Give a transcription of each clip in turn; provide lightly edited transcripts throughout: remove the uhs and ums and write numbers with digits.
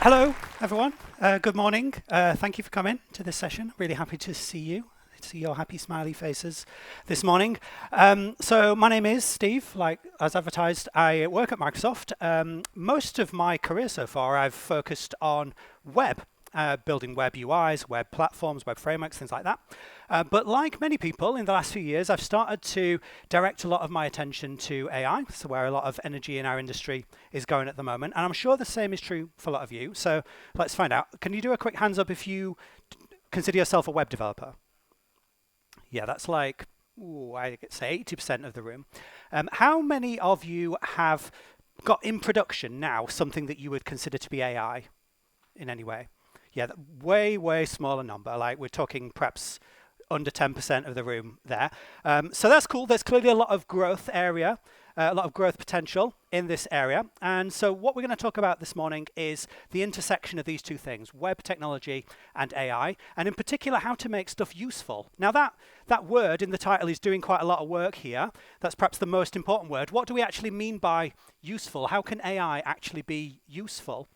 Hello, everyone. Good morning. Thank you for coming to this session. Really happy to see you, see your happy smiley faces this morning. So my name is Steve. Like as advertised, I work at Microsoft. Most of my career so far, I've focused on web. Building web UIs, web platforms, web frameworks, things like that. But like many people in the last few years, I've started to direct a lot of my attention to AI, so where a lot of energy in our industry is going at the moment. And I'm sure the same is true for a lot of you. So let's find out. Can you do a quick hands up if you consider yourself a web developer? Yeah, that's like, I'd say 80% of the room. How many of you have got in production now something that you would consider to be AI in any way? Yeah, way smaller number. Like we're talking perhaps under 10% of the room there. So that's cool. There's clearly a lot of growth area, a lot of growth potential in this area. And so what we're going to talk about this morning is the intersection of these two things, web technology and AI, and in particular, how to make stuff useful. Now that word in the title is doing quite a lot of work here. That's perhaps the most important word. What do we actually mean by useful? How can AI actually be useful?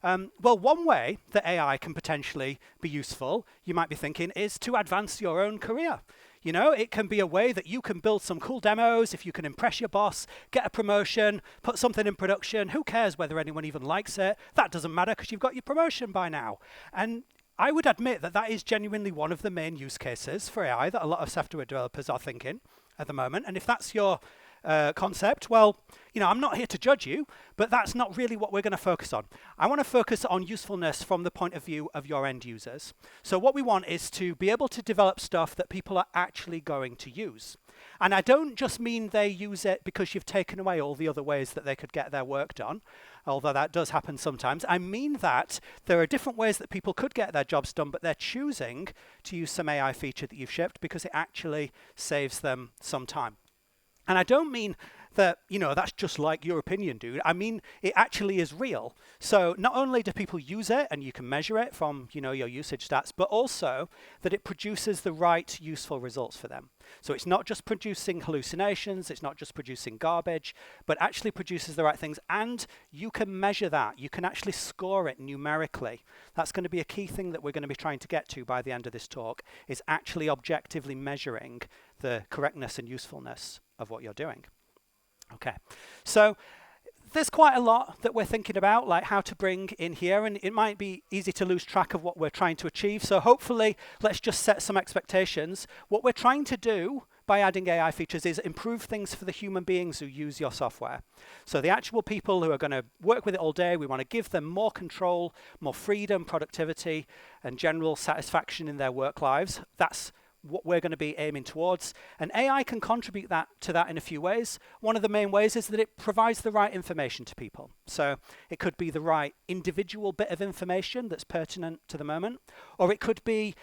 Well, one way that AI can potentially be useful, you might be thinking, is to advance your own career. You know, it can be a way that you can build some cool demos, if you can impress your boss, get a promotion, put something in production. Who cares whether anyone even likes it? That doesn't matter because you've got your promotion by now. And I would admit that that is genuinely one of the main use cases for AI that a lot of software developers are thinking at the moment. And if that's your concept, well, you know, I'm not here to judge you, but that's not really what we're going to focus on. I want to focus on usefulness from the point of view of your end users. So what we want is to be able to develop stuff that people are actually going to use. And I don't just mean they use it because you've taken away all the other ways that they could get their work done, although that does happen sometimes. I mean that there are different ways that people could get their jobs done, but they're choosing to use some AI feature that you've shipped because it actually saves them some time. And I don't mean that, you know, that's just like your opinion, dude. I mean, it actually is real. So not only do people use it and you can measure it from, you know, your usage stats, but also that it produces the right useful results for them. So it's not just producing hallucinations, it's not just producing garbage, but actually produces the right things. And you can measure that. You can actually score it numerically. That's going to be a key thing that we're going to be trying to get to by the end of this talk, is actually objectively measuring the correctness and usefulness of what you're doing. Okay, so there's quite a lot that we're thinking about, like how to bring in here, and it might be easy to lose track of what we're trying to achieve. So hopefully, let's just set some expectations. What we're trying to do by adding AI features is improve things for the human beings who use your software. So the actual people who are going to work with it all day, we want to give them more control, more freedom, productivity, and general satisfaction in their work lives. That's what we're going to be aiming towards. And AI can contribute to that in a few ways. One of the main ways is that it provides the right information to people. So it could be the right individual bit of information that's pertinent to the moment, or it could be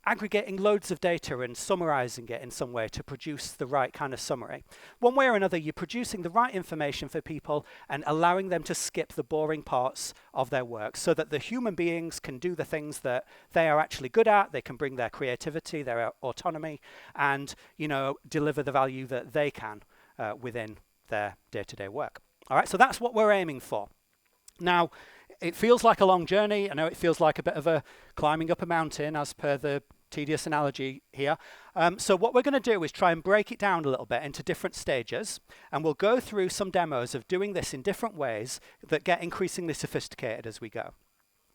aggregating loads of data and summarizing it in some way to produce the right kind of summary. One way or another, you're producing the right information for people and allowing them to skip the boring parts of their work so that the human beings can do the things that they are actually good at. They can bring their creativity, their autonomy, and, you know, deliver the value that they can within their day-to-day work. All right, so that's what we're aiming for. Now, it feels like a long journey. I know it feels like a bit of a climbing up a mountain, as per the tedious analogy here. So what we're going to do is try and break it down a little bit into different stages, and we'll go through some demos of doing this in different ways that get increasingly sophisticated as we go.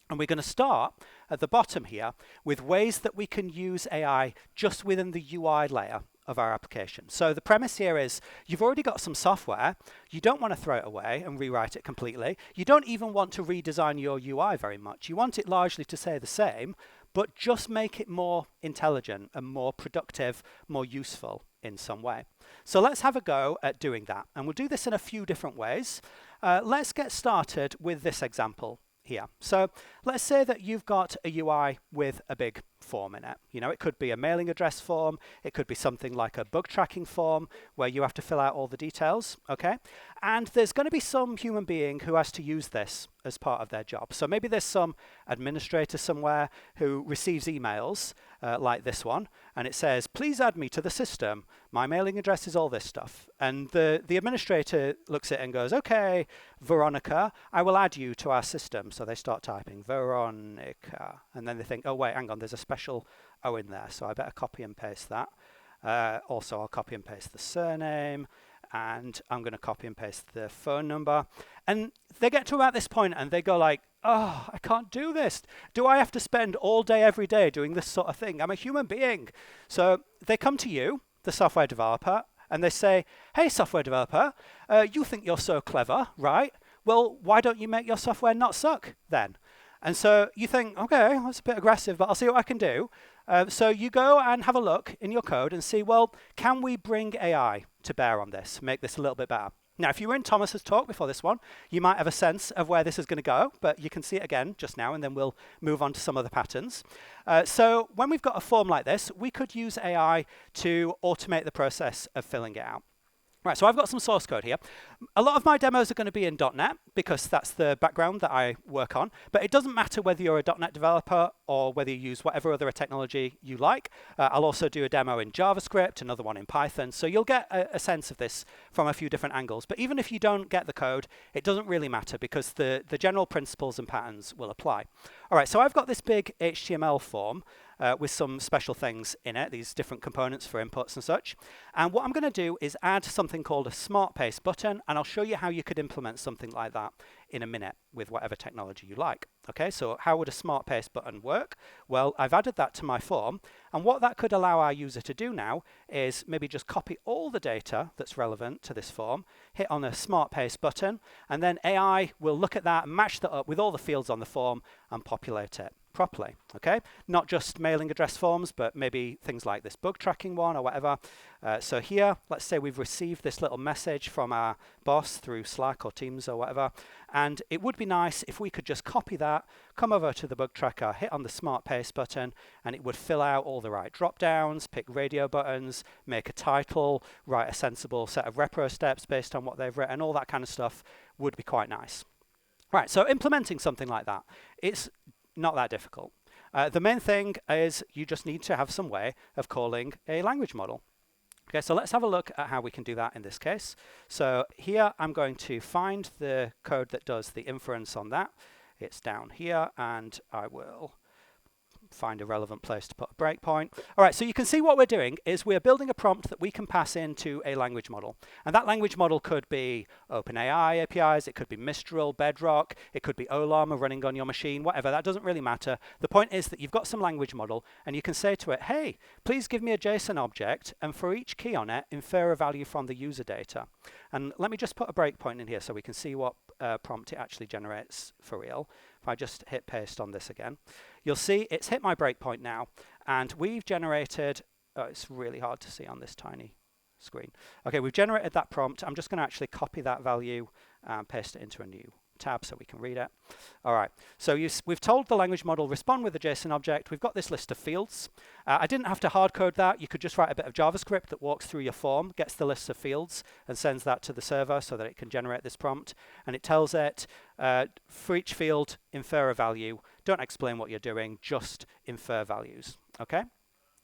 And we're going to start at the bottom here with ways that we can use AI just within the UI layer of our application. So the premise here is you've already got some software. You don't want to throw it away and rewrite it completely. You don't even want to redesign your UI very much. You want it largely to stay the same, but just make it more intelligent and more productive, more useful in some way. So let's have a go at doing that. And we'll do this in a few different ways. Let's get started with this example here. So let's say that you've got a UI with a big form in it. You know, it could be a mailing address form. It could be something like a bug tracking form where you have to fill out all the details. Okay. And there's going to be some human being who has to use this as part of their job. So maybe there's some administrator somewhere who receives emails like this one, and it says, please add me to the system. My mailing address is all this stuff. And the administrator looks at it and goes, okay, Veronica, I will add you to our system. So they start typing Veronica, and then they think, oh wait, hang on, there's a special O in there, so I better copy and paste that. Also, I'll copy and paste the surname, and I'm going to copy and paste the phone number. And they get to about this point and they go like, oh, I can't do this. Do I have to spend all day every day doing this sort of thing? I'm a human being. So they come to you, the software developer, and they say, hey, software developer, you think you're so clever, right? Well, why don't you make your software not suck then? And so you think, okay, that's a bit aggressive, but I'll see what I can do. So you go and have a look in your code and see, well, can we bring AI to bear on this, make this a little bit better? Now, if you were in Thomas's talk before this one, you might have a sense of where this is going to go, but you can see it again just now, and then we'll move on to some other patterns. So when we've got a form like this, we could use AI to automate the process of filling it out. Right, so I've got some source code here. A lot of my demos are going to be in .NET because that's the background that I work on. But it doesn't matter whether you're a .NET developer or whether you use whatever other technology you like. I'll also do a demo in JavaScript, another one in Python. So you'll get a sense of this from a few different angles. But even if you don't get the code, it doesn't really matter because the general principles and patterns will apply. All right, so I've got this big HTML form with some special things in it, these different components for inputs and such. And what I'm going to do is add something called a smart paste button, and I'll show you how you could implement something like that in a minute with whatever technology you like. Okay, so how would a smart paste button work? Well, I've added that to my form, and what that could allow our user to do now is maybe just copy all the data that's relevant to this form, hit on a smart paste button, and then AI will look at that and match that up with all the fields on the form and populate it properly, okay? Not just mailing address forms, but maybe things like this bug tracking one or whatever. So here, let's say we've received this little message from our boss through Slack or Teams or whatever, and it would be nice if we could just copy that, come over to the bug tracker, hit on the smart paste button, and it would fill out all the right drop downs, pick radio buttons, make a title, write a sensible set of repro steps based on what they've written, all that kind of stuff would be quite nice. Right, so implementing something like that, it's not that difficult. The main thing is you just need to have some way of calling a language model. Okay, so let's have a look at how we can do that in this case. So here I'm going to find the code that does the inference on that. It's down here, and I will find a relevant place to put a breakpoint. All right, so you can see what we're doing is we're building a prompt that we can pass into a language model. And that language model could be Open AI APIs, it could be Mistral, Bedrock, it could be Ollama running on your machine, whatever, that doesn't really matter. The point is that you've got some language model and you can say to it, hey, please give me a JSON object, and for each key on it, infer a value from the user data. And let me just put a breakpoint in here so we can see what prompt it actually generates for real. If I just hit paste on this again, you'll see it's hit my breakpoint now, and we've generated, oh, it's really hard to see on this tiny screen. Okay, we've generated that prompt. I'm just going to actually copy that value and paste it into a new tab so we can read it. All right, so we've told the language model respond with a JSON object. We've got this list of fields. I didn't have to hard code that. You could just write a bit of JavaScript that walks through your form, gets the list of fields, and sends that to the server so that it can generate this prompt. And it tells it, for each field, infer a value. Don't explain what you're doing, just infer values, okay?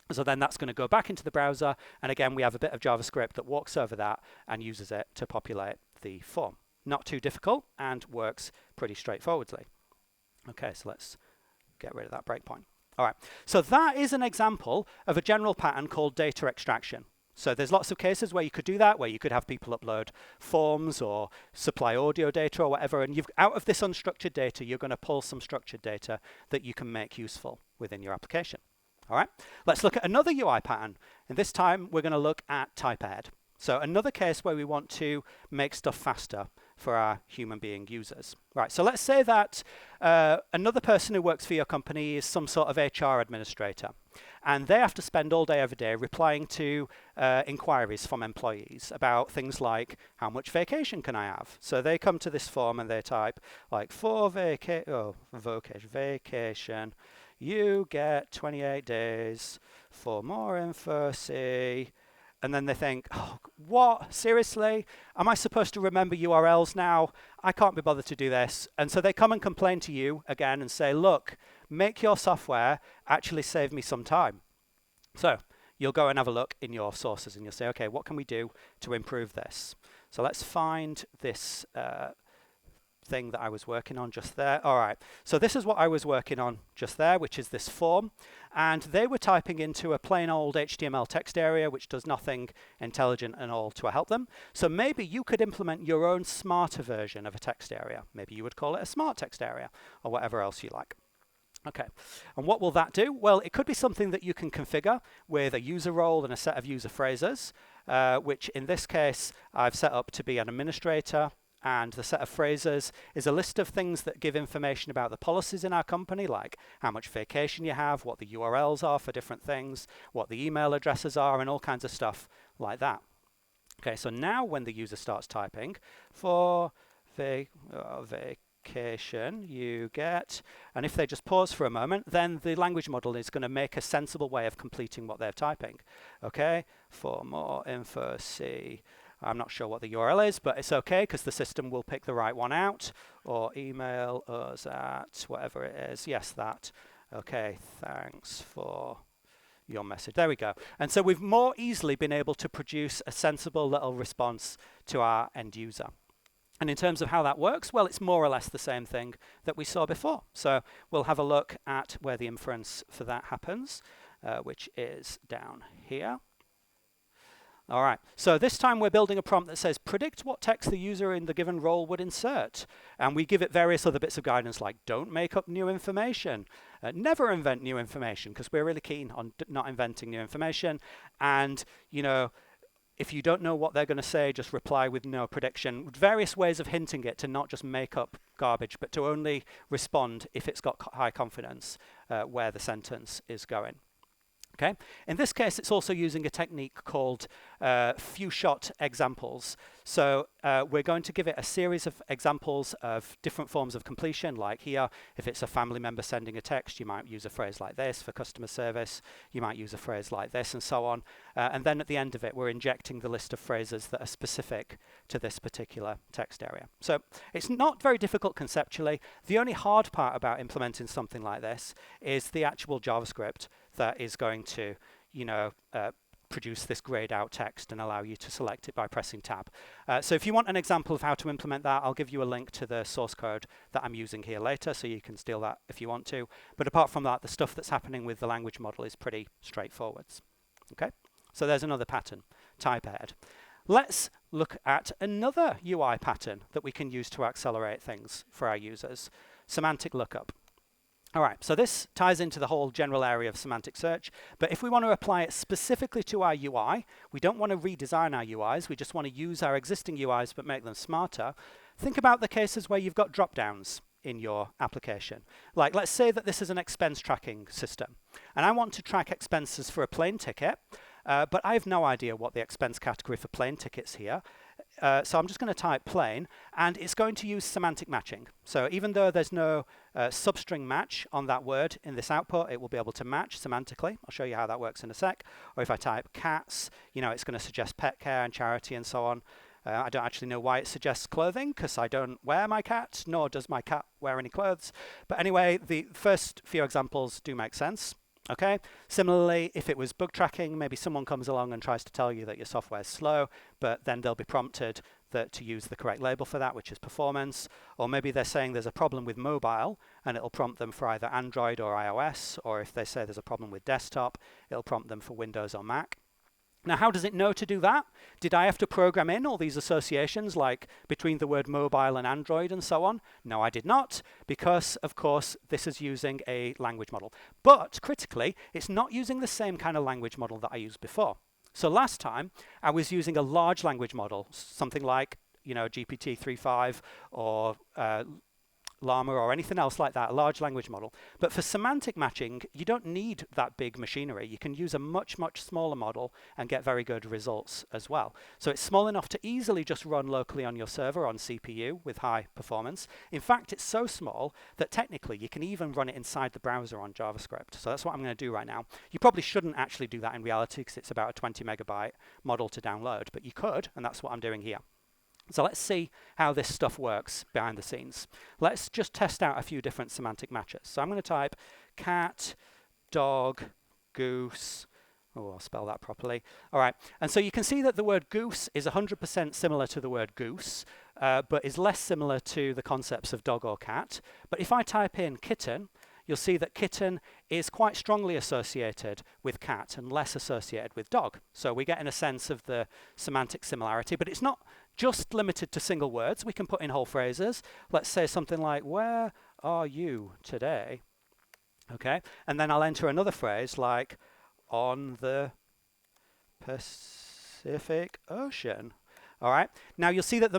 So then that's going to go back into the browser, and again, we have a bit of JavaScript that walks over that and uses it to populate the form. Not too difficult and works pretty straightforwardly. Okay, so let's get rid of that breakpoint. All right, so that is an example of a general pattern called data extraction. So there's lots of cases where you could do that, where you could have people upload forms or supply audio data or whatever, and out of this unstructured data, you're going to pull some structured data that you can make useful within your application. All right, let's look at another UI pattern, and this time we're going to look at Typeahead. So another case where we want to make stuff faster for our human being users. Right, so let's say that another person who works for your company is some sort of HR administrator, and they have to spend all day every day replying to inquiries from employees about things like, how much vacation can I have? So they come to this form and they type like, for vacation, you get 28 days. For more info, see and then they think, oh, what? Seriously? Am I supposed to remember URLs now? I can't be bothered to do this. And so they come and complain to you again and say, look, make your software actually save me some time. So you'll go and have a look in your sources and you'll say, okay, what can we do to improve this? So let's find this thing that I was working on just there. All right, so this is what I was working on just there, which is this form. And they were typing into a plain old HTML text area, which does nothing intelligent at all to help them. So maybe you could implement your own smarter version of a text area. Maybe you would call it a smart text area or whatever else you like. Okay, and what will that do? Well, it could be something that you can configure with a user role and a set of user phrases, which in this case I've set up to be an administrator, and the set of phrases is a list of things that give information about the policies in our company, like how much vacation you have, what the URLs are for different things, what the email addresses are, and all kinds of stuff like that. Okay, so now when the user starts typing for vacation you get, and if they just pause for a moment, then the language model is going to make a sensible way of completing what they're typing. Okay, for more info, see, I'm not sure what the URL is, but it's okay because the system will pick the right one out, or email us at whatever it is. Yes, that. Okay, thanks for your message. There we go. And so we've more easily been able to produce a sensible little response to our end user. And in terms of how that works, well, it's more or less the same thing that we saw before. So we'll have a look at where the inference for that happens, which is down here. All right, so this time we're building a prompt that says, predict what text the user in the given role would insert. And we give it various other bits of guidance like, don't make up new information, never invent new information, because we're really keen on not inventing new information. And, you know, if you don't know what they're going to say, just reply with no prediction. Various ways of hinting it to not just make up garbage, but to only respond if it's got high confidence where the sentence is going. Okay. In this case, it's also using a technique called few-shot examples. So we're going to give it a series of examples of different forms of completion, like here, if it's a family member sending a text, you might use a phrase like this. For customer service, you might use a phrase like this, and so on. And then at the end of it, we're injecting the list of phrases that are specific to this particular text area. So it's not very difficult conceptually. The only hard part about implementing something like this is the actual JavaScript that is going to, you know, produce this grayed out text and allow you to select it by pressing tab. So if you want an example of how to implement that, I'll give you a link to the source code that I'm using here later, so you can steal that if you want to. But apart from that, the stuff that's happening with the language model is pretty straightforward. Okay, so there's another pattern, Typeahead. Let's look at another UI pattern that we can use to accelerate things for our users, semantic lookup. All right, so this ties into the whole general area of semantic search, but if we want to apply it specifically to our UI, we don't want to redesign our UIs, we just want to use our existing UIs but make them smarter. Think about the cases where you've got drop-downs in your application. Like, let's say that this is an expense tracking system, and I want to track expenses for a plane ticket, but I have no idea what the expense category for plane tickets here. So I'm just going to type plane, and it's going to use semantic matching. So even though there's no substring match on that word in this output, it will be able to match semantically. I'll show you how that works in a sec. Or if I type cats, you know, it's going to suggest pet care and charity and so on. I don't actually know why it suggests clothing, because I don't wear my cat, nor does my cat wear any clothes. But anyway, the first few examples do make sense. Okay. Similarly, if it was bug tracking, maybe someone comes along and tries to tell you that your software is slow, but then they'll be prompted to use the correct label for that, which is performance. Or maybe they're saying there's a problem with mobile, and it'll prompt them for either Android or iOS. Or if they say there's a problem with desktop, it'll prompt them for Windows or Mac. Now, how does it know to do that? Did I have to program in all these associations, like between the word mobile and Android and so on? No, I did not, because, of course, this is using a language model. But, critically, it's not using the same kind of language model that I used before. So last time, I was using a large language model, something like, you know, GPT 3.5 or Llama or anything else like that, a large language model. But for semantic matching, you don't need that big machinery. You can use a much, much smaller model and get very good results as well. So it's small enough to easily just run locally on your server on CPU with high performance. In fact, it's so small that technically you can even run it inside the browser on JavaScript. So that's what I'm going to do right now. You probably shouldn't actually do that in reality because it's about a 20 megabyte model to download, but you could, and that's what I'm doing here. So let's see how this stuff works behind the scenes. Let's just test out a few different semantic matches. So I'm going to type cat, dog, goose. Oh, I'll spell that properly. All right. And so you can see that the word goose is 100% similar to the word goose, but is less similar to the concepts of dog or cat. But if I type in kitten, you'll see that kitten is quite strongly associated with cat and less associated with dog. So we get in a sense of the semantic similarity, but it's not just limited to single words. We can put in whole phrases. Let's say something like, where are you today? Okay, and then I'll enter another phrase like, on the Pacific Ocean. All right. Now you'll see that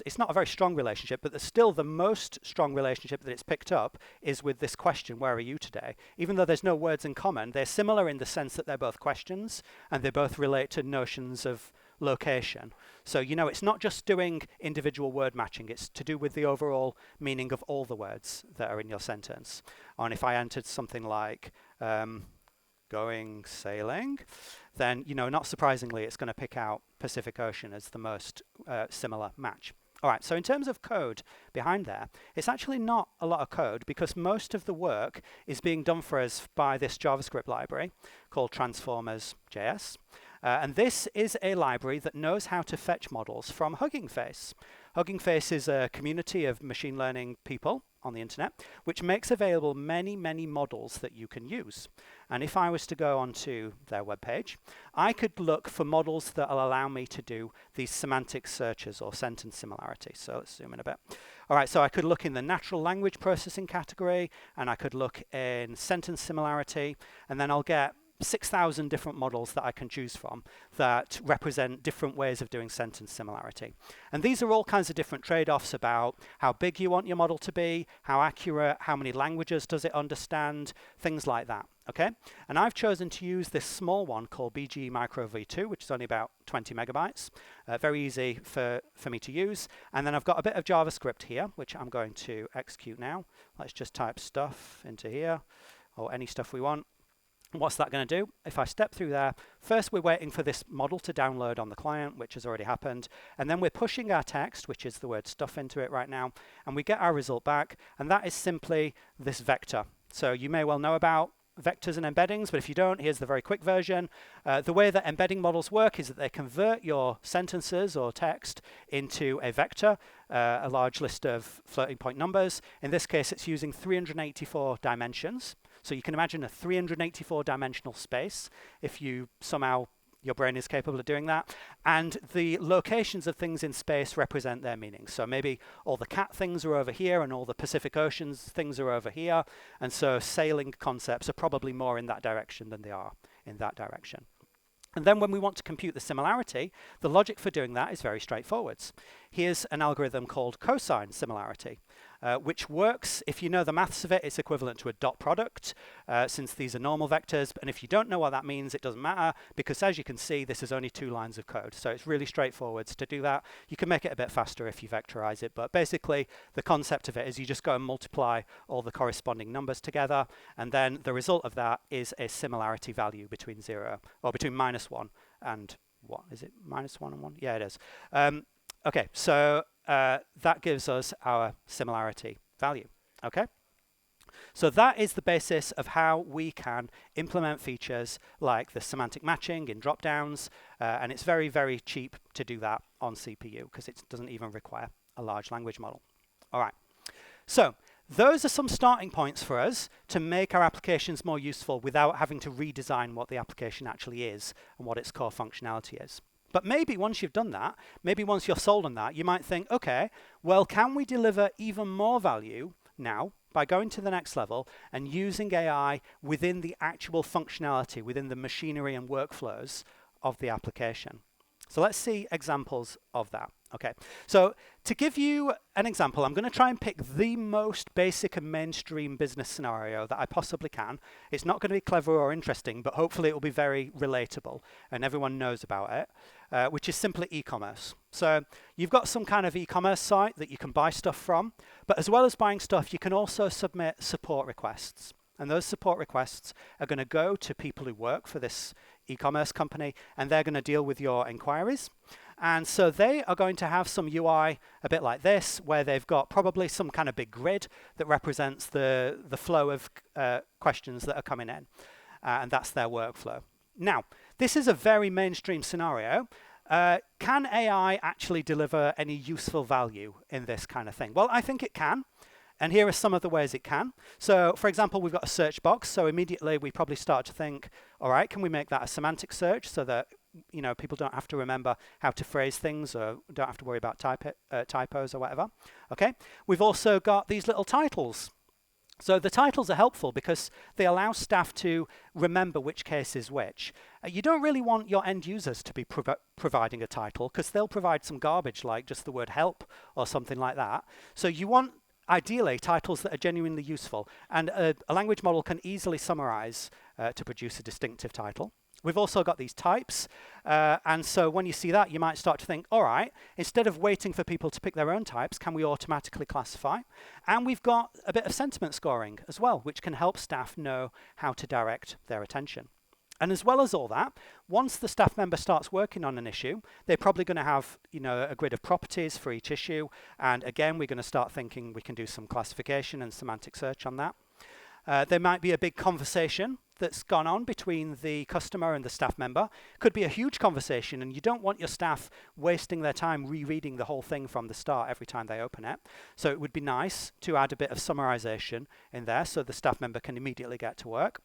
it's not a very strong relationship, but still the most strong relationship that it's picked up is with this question, where are you today? Even though there's no words in common, they're similar in the sense that they're both questions and they both relate to notions of location. So, it's not just doing individual word matching, it's to do with the overall meaning of all the words that are in your sentence. And if I entered something like, going sailing, then, not surprisingly, it's going to pick out Pacific Ocean as the most similar match. All right, so in terms of code behind there, it's actually not a lot of code because most of the work is being done for us by this JavaScript library called transformers.js. And this is a library that knows how to fetch models from Hugging Face. Hugging Face is a community of machine learning people on the internet, which makes available many, many models that you can use. And if I was to go onto their webpage, I could look for models that will allow me to do these semantic searches or sentence similarity. So let's zoom in a bit. All right, so I could look in the natural language processing category, and I could look in sentence similarity, and then I'll get 6,000 different models that I can choose from that represent different ways of doing sentence similarity. And these are all kinds of different trade-offs about how big you want your model to be, how accurate, how many languages does it understand, things like that. Okay, and I've chosen to use this small one called BG Micro V2, which is only about 20 megabytes. Very easy for me to use. And then I've got a bit of JavaScript here, which I'm going to execute now. Let's just type stuff into here, or any stuff we want. What's that going to do? If I step through there, first we're waiting for this model to download on the client, which has already happened, and then we're pushing our text, which is the word stuff, into it right now, and we get our result back, and that is simply this vector. So you may well know about vectors and embeddings, but if you don't, here's the very quick version. The way that embedding models work is that they convert your sentences or text into a vector, a large list of floating point numbers. In this case, it's using 384 dimensions. So you can imagine a 384 dimensional space if you somehow your brain is capable of doing that. And the locations of things in space represent their meaning. So maybe all the cat things are over here and all the Pacific Oceans things are over here. And so sailing concepts are probably more in that direction than they are in that direction. And then when we want to compute the similarity, the logic for doing that is very straightforward. Here's an algorithm called cosine similarity, which works, if you know the maths of it, it's equivalent to a dot product, since these are normal vectors. And if you don't know what that means, it doesn't matter, because as you can see, this is only 2 lines of code. So it's really straightforward to do that. You can make it a bit faster if you vectorize it, but basically the concept of it is you just go and multiply all the corresponding numbers together, and then the result of that is a similarity value between 0, or between -1 and what? Is it -1 and 1? Yeah, it is. Okay, so that gives us our similarity value. Okay, so that is the basis of how we can implement features like the semantic matching in drop-downs, and it's very, very cheap to do that on CPU because it doesn't even require a large language model. All right, so those are some starting points for us to make our applications more useful without having to redesign what the application actually is and what its core functionality is. But maybe once you've done that, maybe once you're sold on that, you might think, okay, well, can we deliver even more value now by going to the next level and using AI within the actual functionality, within the machinery and workflows of the application? So let's see examples of that. Okay, so to give you an example, I'm going to try and pick the most basic and mainstream business scenario that I possibly can. It's not going to be clever or interesting, but hopefully it will be very relatable and everyone knows about it, which is simply e-commerce. So you've got some kind of e-commerce site that you can buy stuff from, but as well as buying stuff, you can also submit support requests. And those support requests are going to go to people who work for this e-commerce company, and they're going to deal with your inquiries. And so they are going to have some UI a bit like this, where they've got probably some kind of big grid that represents the flow of questions that are coming in. And that's their workflow. Now, this is a very mainstream scenario. Can AI actually deliver any useful value in this kind of thing? Well, I think it can. And here are some of the ways it can. So, for example, we've got a search box. So immediately we probably start to think, all right, can we make that a semantic search so that people don't have to remember how to phrase things or don't have to worry about typos or whatever. Okay. We've also got these little titles. So the titles are helpful because they allow staff to remember which case is which. You don't really want your end users to be providing a title because they'll provide some garbage like just the word help or something like that. So you want ideally titles that are genuinely useful, and a language model can easily summarize to produce a distinctive title. We've also got these types, and so when you see that, you might start to think, all right, instead of waiting for people to pick their own types, can we automatically classify? And we've got a bit of sentiment scoring as well, which can help staff know how to direct their attention. And as well as all that, once the staff member starts working on an issue, they're probably going to have, a grid of properties for each issue. And again, we're going to start thinking we can do some classification and semantic search on that. There might be a big conversation that's gone on between the customer and the staff member. Could be a huge conversation, and you don't want your staff wasting their time rereading the whole thing from the start every time they open it. So it would be nice to add a bit of summarization in there so the staff member can immediately get to work.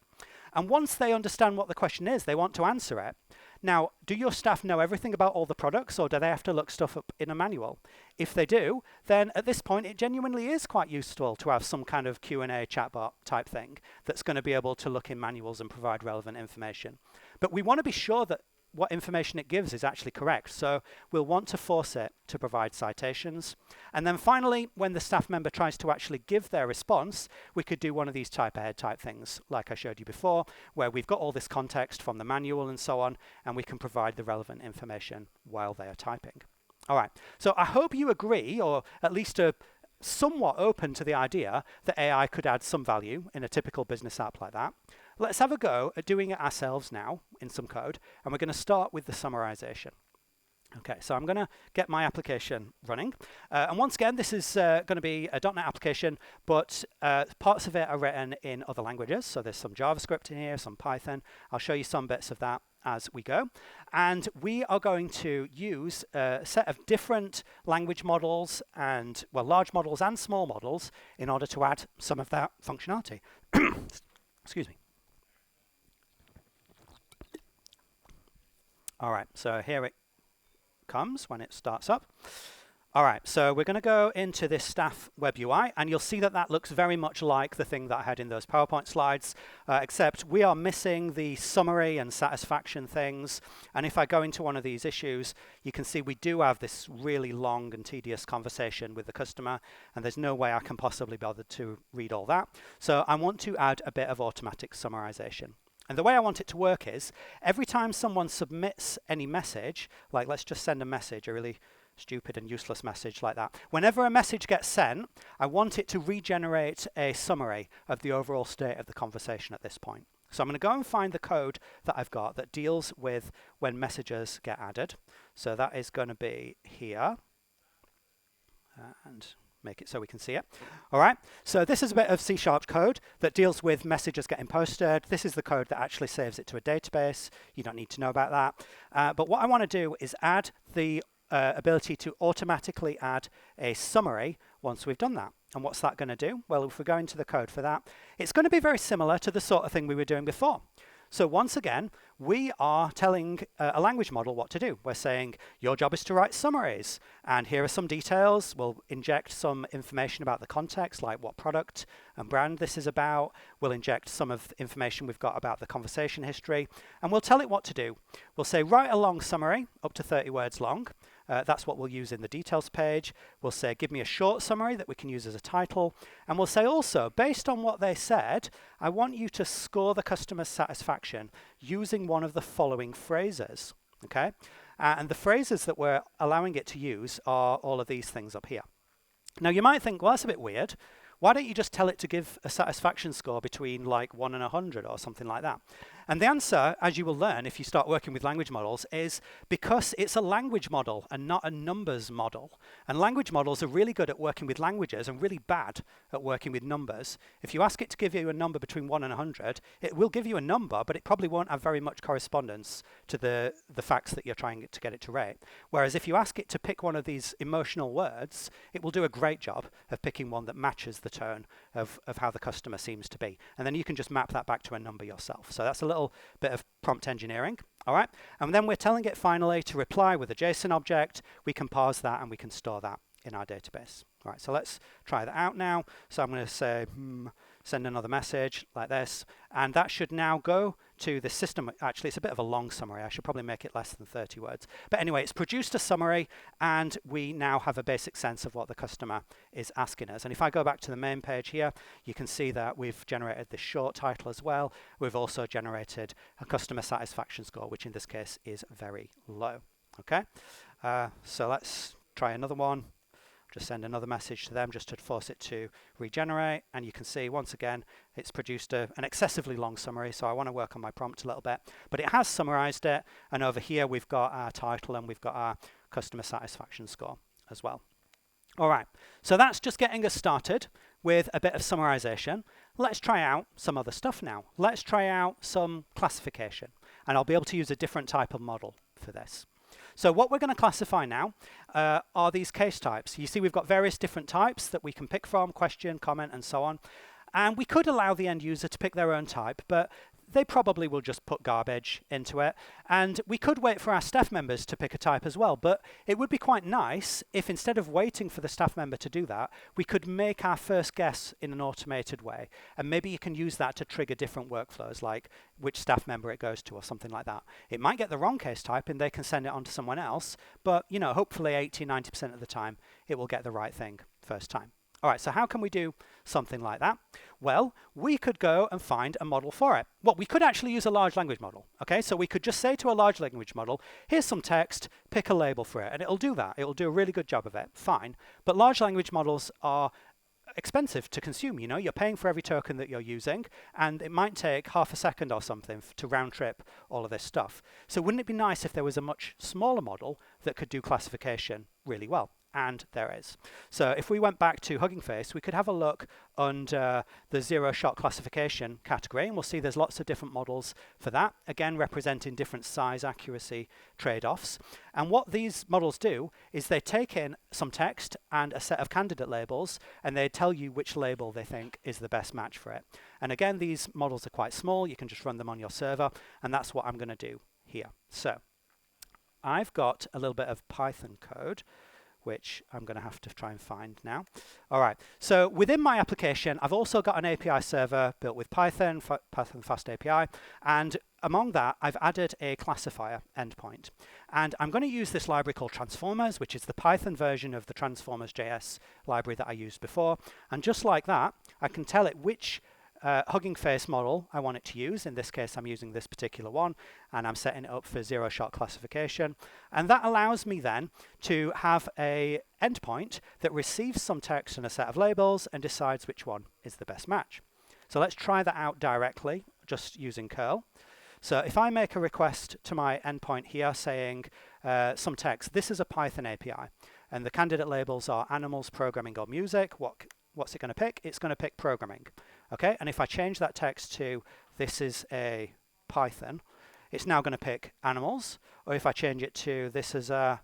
And once they understand what the question is, they want to answer it. Now, do your staff know everything about all the products, or do they have to look stuff up in a manual? If they do, then at this point, it genuinely is quite useful to have some kind of Q&A chatbot type thing that's going to be able to look in manuals and provide relevant information. But we want to be sure that what information it gives is actually correct. So we'll want to force it to provide citations. And then finally, when the staff member tries to actually give their response, we could do one of these Typeahead type things, like I showed you before, where we've got all this context from the manual and so on, and we can provide the relevant information while they are typing. All right, so I hope you agree, or at least are somewhat open to the idea that AI could add some value in a typical business app like that. Let's have a go at doing it ourselves now in some code, and we're going to start with the summarization. Okay, so I'm going to get my application running. And once again, this is going to be a .NET application, but parts of it are written in other languages. So there's some JavaScript in here, some Python. I'll show you some bits of that as we go. And we are going to use a set of different language models and, well, large models and small models in order to add some of that functionality. Excuse me. All right, so here it comes when it starts up. All right, so we're going to go into this staff web UI, and you'll see that that looks very much like the thing that I had in those PowerPoint slides, except we are missing the summary and satisfaction things. And if I go into one of these issues, you can see we do have this really long and tedious conversation with the customer, and there's no way I can possibly bother to read all that. So I want to add a bit of automatic summarization. And the way I want it to work is, every time someone submits any message, like let's just send a message, a really stupid and useless message like that. Whenever a message gets sent, I want it to regenerate a summary of the overall state of the conversation at this point. So I'm going to go and find the code that I've got that deals with when messages get added. So that is going to be here. And make it so we can see it. All right, so this is a bit of C# code that deals with messages getting posted. This is the code that actually saves it to a database. You don't need to know about that. But what I want to do is add the ability to automatically add a summary once we've done that. And what's that going to do? Well, if we go into the code for that, it's going to be very similar to the sort of thing we were doing before. So once again, we are telling a language model what to do. We're saying, your job is to write summaries. And here are some details. We'll inject some information about the context, like what product and brand this is about. We'll inject some of the information we've got about the conversation history. And we'll tell it what to do. We'll say, write a long summary, up to 30 words long. That's what we'll use in the details page. We'll say, give me a short summary that we can use as a title. And we'll say also, based on what they said, I want you to score the customer's satisfaction using one of the following phrases. Okay? And the phrases that we're allowing it to use are all of these things up here. Now, you might think, well, that's a bit weird. Why don't you just tell it to give a satisfaction score between like 1 and 100 or something like that? And the answer, as you will learn if you start working with language models, is because it's a language model and not a numbers model. And language models are really good at working with languages and really bad at working with numbers. If you ask it to give you a number between 1 and 100, it will give you a number, but it probably won't have very much correspondence to the facts that you're trying to get it to rate. Whereas if you ask it to pick one of these emotional words, it will do a great job of picking one that matches the tone of how the customer seems to be. And then you can just map that back to a number yourself. So that's a little bit of prompt engineering. All right. And then we're telling it finally to reply with a JSON object. We can parse that and we can store that in our database. All right. So let's try that out now. So I'm going to say, send another message like this. And that should now go to the system. Actually, it's a bit of a long summary. I should probably make it less than 30 words. But anyway, it's produced a summary, and we now have a basic sense of what the customer is asking us. And if I go back to the main page here, you can see that we've generated this short title as well. We've also generated a customer satisfaction score, which in this case is very low. Okay, so let's try another one. Just send another message to them just to force it to regenerate. And you can see, once again, it's produced an excessively long summary. So I want to work on my prompt a little bit. But it has summarized it. And over here, we've got our title and we've got our customer satisfaction score as well. All right. So that's just getting us started with a bit of summarization. Let's try out some other stuff now. Let's try out some classification. And I'll be able to use a different type of model for this. So what we're going to classify now are these case types. You see we've got various different types that we can pick from, question, comment, and so on. And we could allow the end user to pick their own type, but they probably will just put garbage into it. And we could wait for our staff members to pick a type as well, but it would be quite nice if instead of waiting for the staff member to do that, we could make our first guess in an automated way. And maybe you can use that to trigger different workflows, like which staff member it goes to or something like that. It might get the wrong case type and they can send it on to someone else, but you know, hopefully 80–90% of the time it will get the right thing first time. All right, so how can we do something like that? Well, we could go and find a model for it. Well, we could actually use a large language model. Okay, so we could just say to a large language model, here's some text, pick a label for it, and it'll do that. It'll do a really good job of it. Fine. But large language models are expensive to consume. You know, you're paying for every token that you're using, and it might take half a second or something to round trip all of this stuff. So wouldn't it be nice if there was a much smaller model that could do classification really well? And there is. So if we went back to Hugging Face, we could have a look under the zero-shot classification category, and we'll see there's lots of different models for that, again representing different size accuracy trade-offs. And what these models do is they take in some text and a set of candidate labels, and they tell you which label they think is the best match for it. And again, these models are quite small. You can just run them on your server, and that's what I'm going to do here. So I've got a little bit of Python code, which I'm going to have to try and find now. All right, so within my application, I've also got an API server built with Python, Python Fast API, and among that, I've added a classifier endpoint. And I'm going to use this library called Transformers, which is the Python version of the Transformers.js library that I used before. And just like that, I can tell it which Hugging Face model I want it to use. In this case, I'm using this particular one, and I'm setting it up for zero-shot classification. And that allows me then to have a endpoint that receives some text and a set of labels and decides which one is the best match. So let's try that out directly, just using curl. So if I make a request to my endpoint here saying some text, this is a Python API, and the candidate labels are animals, programming, or music, what's it going to pick? It's going to pick programming. Okay, and if I change that text to this is a Python, it's now going to pick animals. Or if I change it to this is a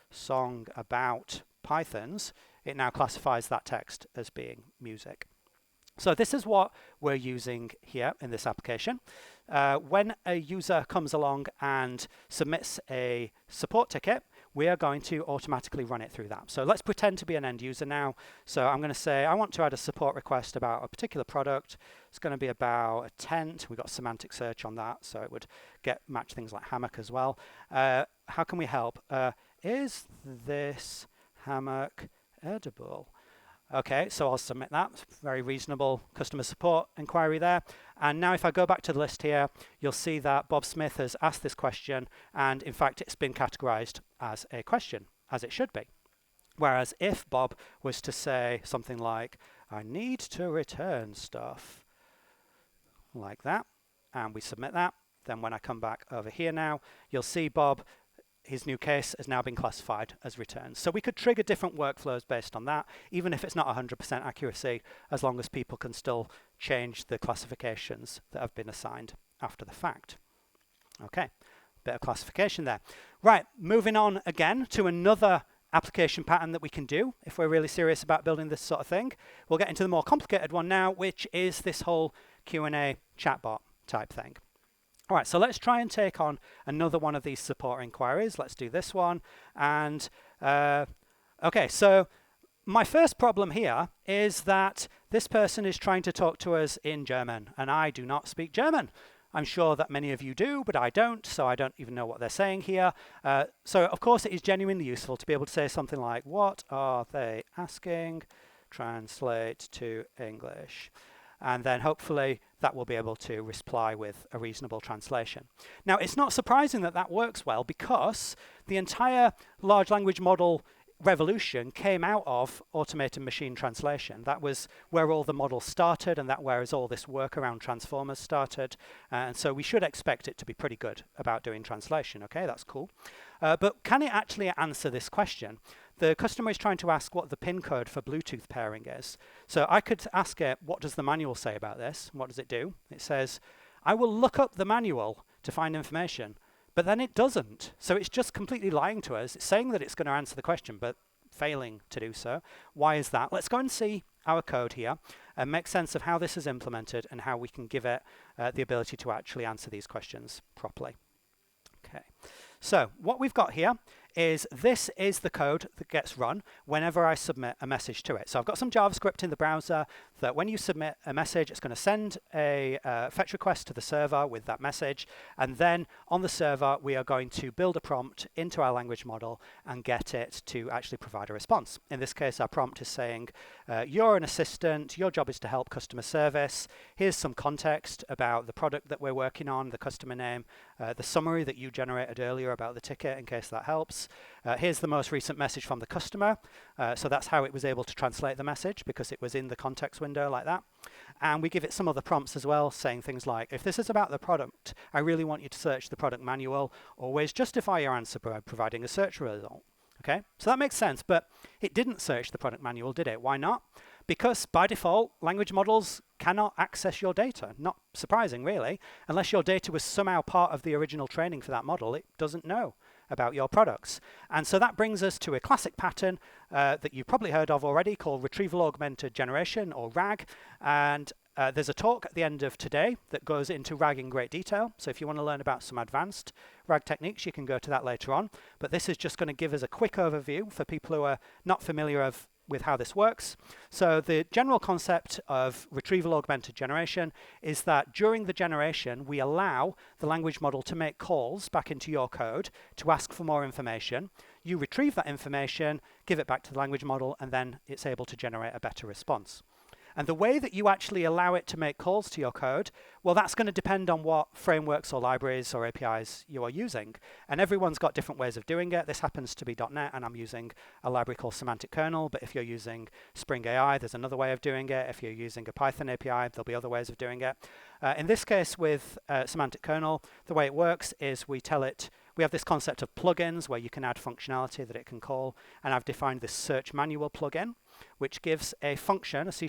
song about Pythons, it now classifies that text as being music. So this is what we're using here in this application. When a user comes along and submits a support ticket, we are going to automatically run it through that. So let's pretend to be an end user now. So I'm going to say I want to add a support request about a particular product. It's going to be about a tent. We've got semantic search on that, so it would match things like hammock as well. How can we help? is this hammock edible? Okay, so I'll submit that. Very reasonable customer support inquiry there. And now if I go back to the list here, you'll see that Bob Smith has asked this question, and in fact it's been categorized as a question, as it should be. Whereas if Bob was to say something like, I need to return stuff, like that, and we submit that, then when I come back over here now, you'll see Bob, his new case has now been classified as returns. So we could trigger different workflows based on that, even if it's not 100% accuracy, as long as people can still change the classifications that have been assigned after the fact. Okay, bit of classification there. Right, moving on again to another application pattern that we can do if we're really serious about building this sort of thing. We'll get into the more complicated one now, which is this whole Q&A chatbot type thing. All right, so let's try and take on another one of these support inquiries. Let's do this one. And okay, so my first problem here is that this person is trying to talk to us in German, and I do not speak German. I'm sure that many of you do, but I don't, so I don't even know what they're saying here. So of course it is genuinely useful to be able to say something like, what are they asking? Translate to English. And then hopefully that will be able to reply with a reasonable translation. Now, it's not surprising that that works well, because the entire large language model revolution came out of automated machine translation. That was where all the models started, and that whereas all this work around transformers started. And so we should expect it to be pretty good about doing translation. Okay, that's cool. But can it actually answer this question? The customer is trying to ask what the pin code for Bluetooth pairing is. So I could ask it, what does the manual say about this? What does it do? It says, I will look up the manual to find information. But then it doesn't. So it's just completely lying to us. It's saying that it's going to answer the question, but failing to do so. Why is that? Let's go and see our code here and make sense of how this is implemented and how we can give it the ability to actually answer these questions properly. Okay. So what we've got here is this is the code that gets run whenever I submit a message to it. So I've got some JavaScript in the browser that when you submit a message, it's going to send a fetch request to the server with that message. And then on the server, we are going to build a prompt into our language model and get it to actually provide a response. In this case, our prompt is saying, you're an assistant. Your job is to help customer service. Here's some context about the product that we're working on, the customer name, the summary that you generated earlier about the ticket, in case that helps. Here's the most recent message from the customer. So that's how it was able to translate the message, because it was in the context window like that. And we give it some other prompts as well, saying things like, if this is about the product, I really want you to search the product manual. Always justify your answer by providing a search result. Okay, so that makes sense, but it didn't search the product manual, did it? Why not? Because by default, language models cannot access your data. Not surprising, really. Unless your data was somehow part of the original training for that model, it doesn't know about your products. And so that brings us to a classic pattern that you've probably heard of already, called retrieval augmented generation, or RAG. And there's a talk at the end of today that goes into RAG in great detail. So if you want to learn about some advanced RAG techniques, you can go to that later on. But this is just going to give us a quick overview for people who are not familiar with how this works. So the general concept of retrieval augmented generation is that during the generation, we allow the language model to make calls back into your code to ask for more information. You retrieve that information, give it back to the language model, and then it's able to generate a better response. And the way that you actually allow it to make calls to your code, well, that's going to depend on what frameworks or libraries or APIs you are using. And everyone's got different ways of doing it. This happens to be .NET, and I'm using a library called Semantic Kernel. But if you're using Spring AI, there's another way of doing it. If you're using a Python API, there'll be other ways of doing it. In this case, with Semantic Kernel, the way it works is we have this concept of plugins where you can add functionality that it can call. And I've defined this search manual plugin, which gives a function, a C#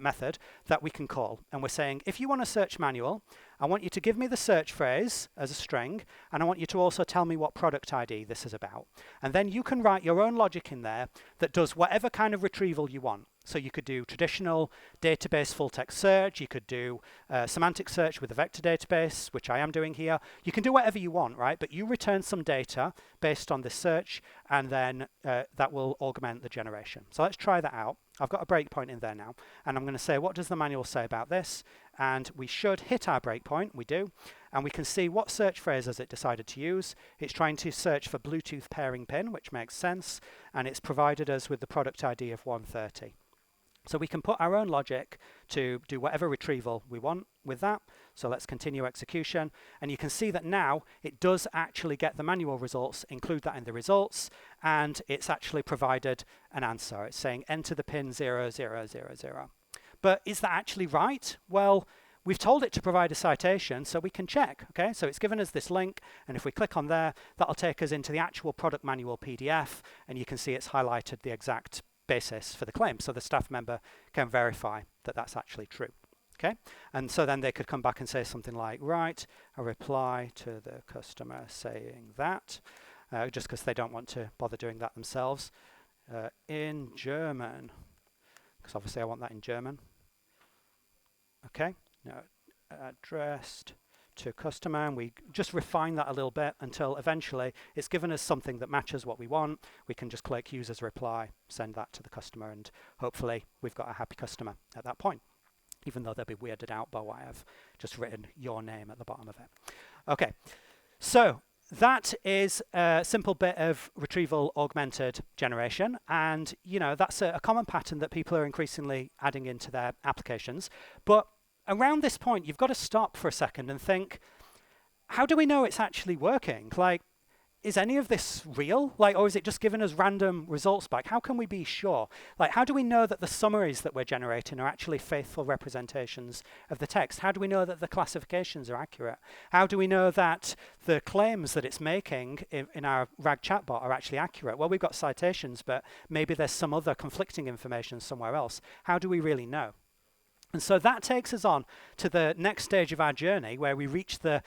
method that we can call. And we're saying, if you want a search manual, I want you to give me the search phrase as a string, and I want you to also tell me what product ID this is about. And then you can write your own logic in there that does whatever kind of retrieval you want. So you could do traditional database full text search. You could do semantic search with a vector database, which I am doing here. You can do whatever you want, right? But you return some data based on this search, and then that will augment the generation. So let's try that out. I've got a breakpoint in there now, and I'm going to say, what does the manual say about this? And we should hit our breakpoint. We do. and we can see what search phrase has it decided to use. It's trying to search for Bluetooth pairing pin, which makes sense, and it's provided us with the product ID of 130. So we can put our own logic to do whatever retrieval we want with that. So let's continue execution. And you can see that now it does actually get the manual results, include that in the results, and it's actually provided an answer. It's saying enter the pin 0000. But is that actually right? Well, we've told it to provide a citation, so we can check. Okay, so it's given us this link, and if we click on there, that'll take us into the actual product manual PDF, and you can see it's highlighted the exact basis for the claim, so the staff member can verify that that's actually true. Okay, and so then they could come back and say something like, right, a reply to the customer saying that, just because they don't want to bother doing that themselves, in German, because obviously I want that in German. Okay, now addressed to customer, and we just refine that a little bit until eventually it's given us something that matches what we want. We can just click use as reply, send that to the customer, and hopefully we've got a happy customer at that point, even though they'll be weirded out by why I've just written your name at the bottom of it. Okay, so that is a simple bit of retrieval augmented generation, and you know that's a common pattern that people are increasingly adding into their applications. But around this point, you've got to stop for a second and think, how do we know it's actually working? Like, is any of this real? Like, or is it just giving us random results back? How can we be sure? Like, how do we know that the summaries that we're generating are actually faithful representations of the text? How do we know that the classifications are accurate? How do we know that the claims that it's making in our RAG chatbot are actually accurate? Well, we've got citations, but maybe there's some other conflicting information somewhere else. How do we really know? And so that takes us on to the next stage of our journey, where we reach the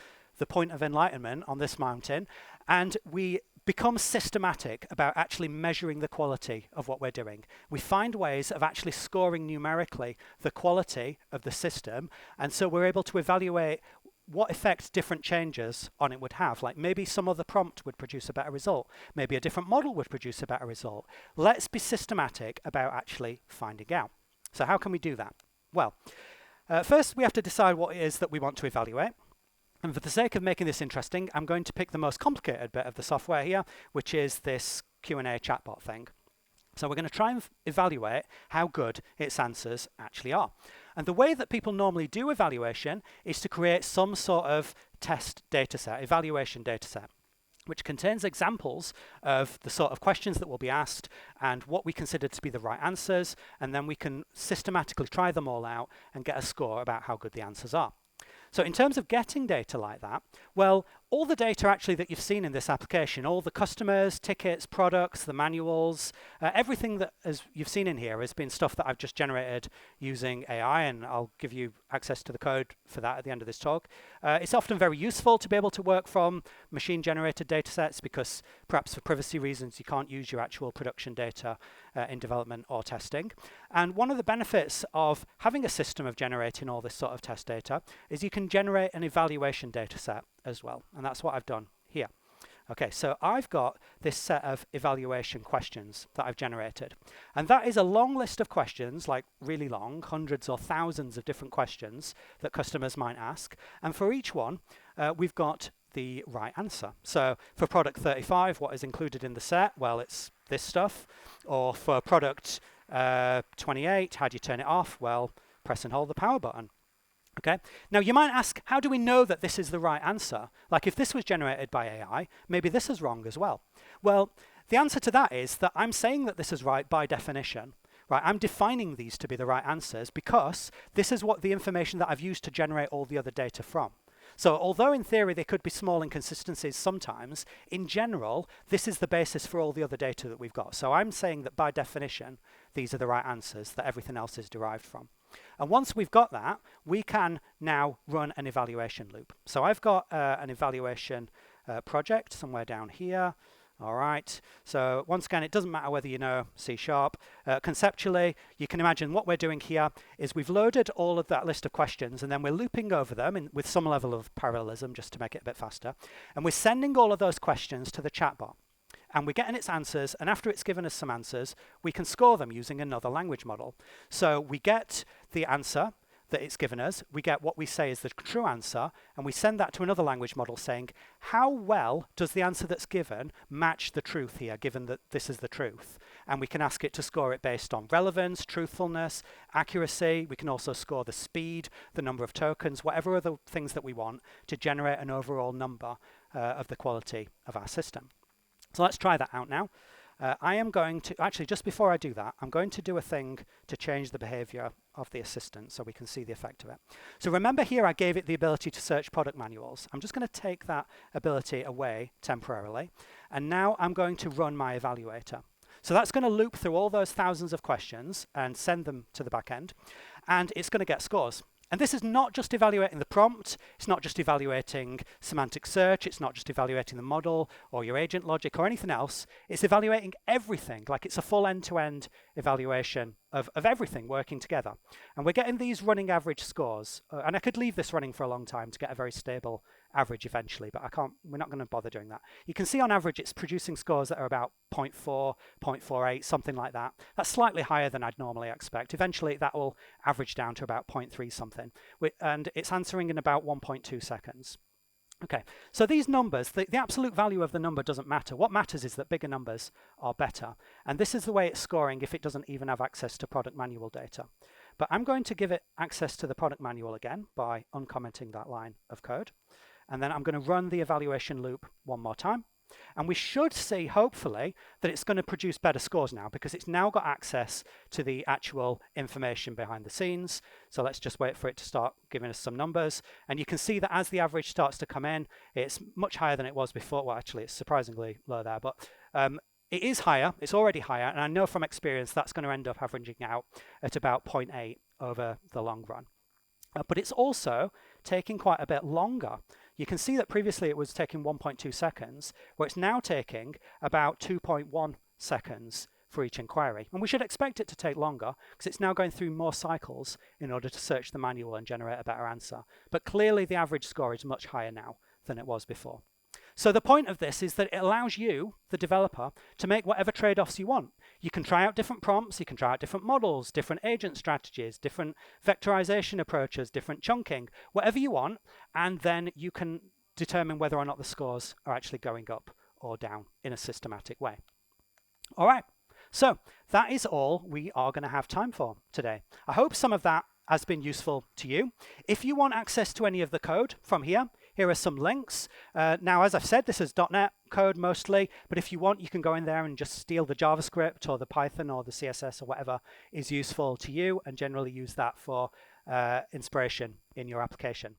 point of enlightenment on this mountain, and we become systematic about actually measuring the quality of what we're doing. We find ways of actually scoring numerically the quality of the system, and so we're able to evaluate what effect different changes on it would have. Like maybe some other prompt would produce a better result. Maybe a different model would produce a better result. Let's be systematic about actually finding out. So how can we do that? Well, first we have to decide what it is that we want to evaluate. And for the sake of making this interesting, I'm going to pick the most complicated bit of the software here, which is this Q&A chatbot thing. So we're going to try and evaluate how good its answers actually are. And the way that people normally do evaluation is to create some sort of test dataset, evaluation dataset, which contains examples of the sort of questions that will be asked and what we consider to be the right answers, and then we can systematically try them all out and get a score about how good the answers are. So in terms of getting data like that, well, all the data actually that you've seen in this application, all the customers, tickets, products, the manuals, everything that you've seen in here has been stuff that I've just generated using AI, and I'll give you access to the code for that at the end of this talk. It's often very useful to be able to work from machine-generated data sets because perhaps for privacy reasons you can't use your actual production data in development or testing. And one of the benefits of having a system of generating all this sort of test data is you can generate an evaluation data set as well, and that's what I've done here. Okay, so I've got this set of evaluation questions that I've generated, and that is a long list of questions, like really long, hundreds or thousands of different questions that customers might ask, and for each one we've got the right answer. So for product 35, what is included in the set? Well, it's this stuff. Or for product 28, how do you turn it off? Well, press and hold the power button. Okay. Now you might ask, how do we know that this is the right answer? Like if this was generated by AI, maybe this is wrong as well. Well, the answer to that is that I'm saying that this is right by definition. Right, I'm defining these to be the right answers because this is what the information that I've used to generate all the other data from. So although in theory there could be small inconsistencies sometimes, in general, this is the basis for all the other data that we've got. So I'm saying that by definition, these are the right answers that everything else is derived from. And once we've got that, we can now run an evaluation loop. So I've got an evaluation project somewhere down here. All right, so once again, it doesn't matter whether you know C#. Conceptually, you can imagine what we're doing here is we've loaded all of that list of questions, and then we're looping over them with some level of parallelism just to make it a bit faster. And we're sending all of those questions to the chatbot. And we're getting its answers, and after it's given us some answers, we can score them using another language model. So we get the answer, that it's given us, we get what we say is the true answer, and we send that to another language model saying, how well does the answer that's given match the truth here, given that this is the truth? And we can ask it to score it based on relevance, truthfulness, accuracy. We can also score the speed, the number of tokens, whatever other things that we want to generate an overall number of the quality of our system. So let's try that out now. I am going to, actually just before I do that, I'm going to do a thing to change the behavior of the assistant so we can see the effect of it. So remember here I gave it the ability to search product manuals. I'm just going to take that ability away temporarily, and now I'm going to run my evaluator. So that's going to loop through all those thousands of questions and send them to the back end, and it's going to get scores. And this is not just evaluating the prompt, it's not just evaluating semantic search, it's not just evaluating the model or your agent logic or anything else, it's evaluating everything, like it's a full end-to-end evaluation of everything working together. And we're getting these running average scores, and I could leave this running for a long time to get a very stable average eventually, but we're not going to bother doing that. You can see on average it's producing scores that are about 0.4, 0.48, something like that. That's slightly higher than I'd normally expect. Eventually that will average down to about 0.3 something, and it's answering in about 1.2 seconds. Okay, so these numbers, the absolute value of the number doesn't matter. What matters is that bigger numbers are better. And this is the way it's scoring if it doesn't even have access to product manual data. But I'm going to give it access to the product manual again by uncommenting that line of code. And then I'm going to run the evaluation loop one more time. And we should see, hopefully, that it's going to produce better scores now because it's now got access to the actual information behind the scenes. So let's just wait for it to start giving us some numbers. And you can see that as the average starts to come in, it's much higher than it was before. Well, actually, it's surprisingly low there, but it is higher. It's already higher. And I know from experience that's going to end up averaging out at about 0.8 over the long run. But it's also taking quite a bit longer. You can see that previously it was taking 1.2 seconds, where it's now taking about 2.1 seconds for each inquiry. And we should expect it to take longer because it's now going through more cycles in order to search the manual and generate a better answer. But clearly the average score is much higher now than it was before. So the point of this is that it allows you, the developer, to make whatever trade-offs you want. You can try out different prompts, you can try out different models, different agent strategies, different vectorization approaches, different chunking, whatever you want, and then you can determine whether or not the scores are actually going up or down in a systematic way. All right, so that is all we are going to have time for today. I hope some of that has been useful to you. If you want access to any of the code from here are some links. Now, as I've said, this is .NET code mostly, but if you want, you can go in there and just steal the JavaScript or the Python or the CSS or whatever is useful to you and generally use that for inspiration in your application.